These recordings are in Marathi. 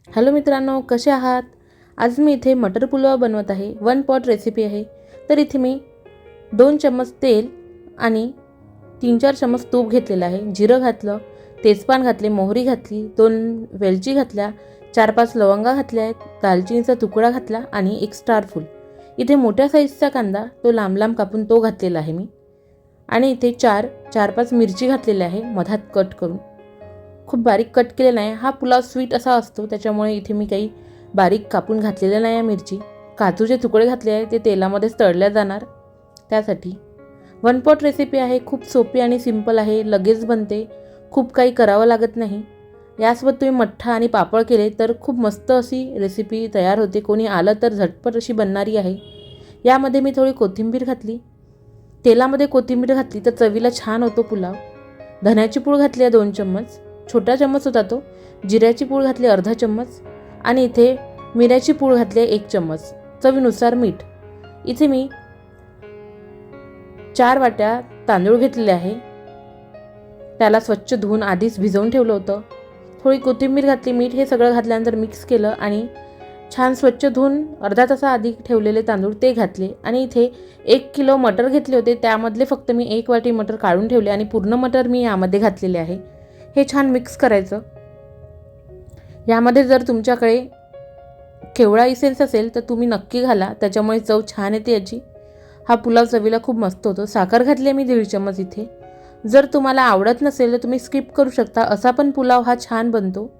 हॅलो मित्रांनो, कसे आहात? आज मी इथे मटर पुलाव बनवत आहे. 1 पॉट रेसिपी आहे. तर इथे मी 2 चम्मच तेल आणि 3-4 चम्मच तूप घेतलेलं आहे. जिरं घातलं, तेजपान घातले, मोहरी घातली, 2 वेलची घातल्या, 4-5 लवंगा घातल्या आहेत, दालचिनीचा तुकडा घातला आणि 1 स्टार फूल. इथे मोठ्या साईजचा कांदा तो लांब लांब कापून तो घातलेला आहे मी. आणि इथे 4-5 मिरची घातलेल्या आहे मधात कट करून. खूप बारीक कट केलेला नाही. हा पुलाव स्वीट असा असतो, त्याच्यामुळे इथे मी काही बारीक कापून घातलेलं नाही आहे मिरची. काजूचे तुकडे घातले आहे, ते तेलामध्येच तळल्या जाणार त्यासाठी. 1 पॉट रेसिपी आहे. खूप सोपी आणि सिंपल आहे. लगेच बनते. खूप काही करावं लागत नाही. यासोबत तुम्ही मठ्ठा आणि पापड केले तर खूप मस्त अशी रेसिपी तयार होते. कोणी आलं तर झटपट अशी बनणारी आहे. यामध्ये मी थोडी कोथिंबीर घातली. तेलामध्ये कोथिंबीर घातली तर चवीला छान होतो पुलाव. धण्याची पूड घातली आहे 2 चम्मच. छोटा चम्मच होता तो. जिऱ्याची पूड घातली अर्धा चम्मच आणि इथे मिऱ्याची पूड घातली 1 चम्मच. चवीनुसार मीठ. इथे मी 4 वाट्या तांदूळ घेतलेले आहे. त्याला स्वच्छ धुवून आधीच भिजवून ठेवलं होतं. थोडी कोथिंबीर घातली, मीठ हे सगळं घातल्यानंतर मिक्स केलं आणि छान स्वच्छ धुवून अर्धा तासाआधी ठेवलेले तांदूळ ते घातले. आणि इथे 1 किलो मटर घेतले होते, त्यामधले फक्त मी 1 वाटी मटर काढून ठेवले आणि पूर्ण मटर मी यामध्ये घातलेले आहे. हे छान मिक्स करायचं. यामध्ये जर तुमच्याकडे केवडा इसेन्स असेल तर तुम्ही नक्की घाला, त्याच्यामुळे चव छान येते याची. हा पुलाव चवीला खूप मस्त होतो. साखर घातली आहे मी 1.5 चम्मच इथे. जर तुम्हाला आवडत नसेल तर तुम्ही स्किप करू शकता, असा पण पुलाव हा छान बनतो.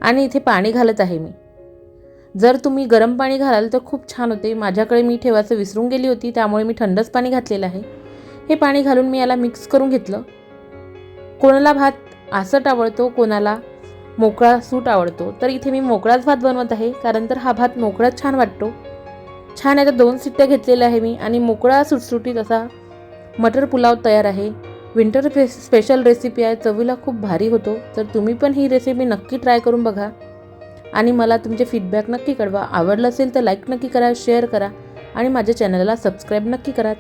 आणि इथे पाणी घालत आहे मी. जर तुम्ही गरम पाणी घालाल तर खूप छान होते. माझ्याकडे मी ठेवायचं विसरून गेली होती, त्यामुळे मी थंडच पाणी घातलेलं आहे. हे पाणी घालून मी याला मिक्स करून घेतलं. कोणाला भात आसट आवडतो, कोणाला मोकळा सूट आवडतो, तर इथे मी मोकळाच भात बनवत आहे, कारण तर हा भात मोकळाच छान वाटतो. छान आहे. तर 2 शिट्ट्या घेतलेल्या आहे मी आणि मोकळा सुटसुटीत असा मटर पुलाव तयार आहे. विंटर स्पेशल रेसिपी आहे. चवीला खूप भारी होतो. तर तुम्ही पण ही रेसिपी नक्की ट्राय करून बघा आणि मला तुमचे फीडबॅक नक्की कळवा. आवडलं असेल तर लाईक नक्की करा, शेअर करा आणि माझ्या चॅनलला सबस्क्राईब नक्की करा.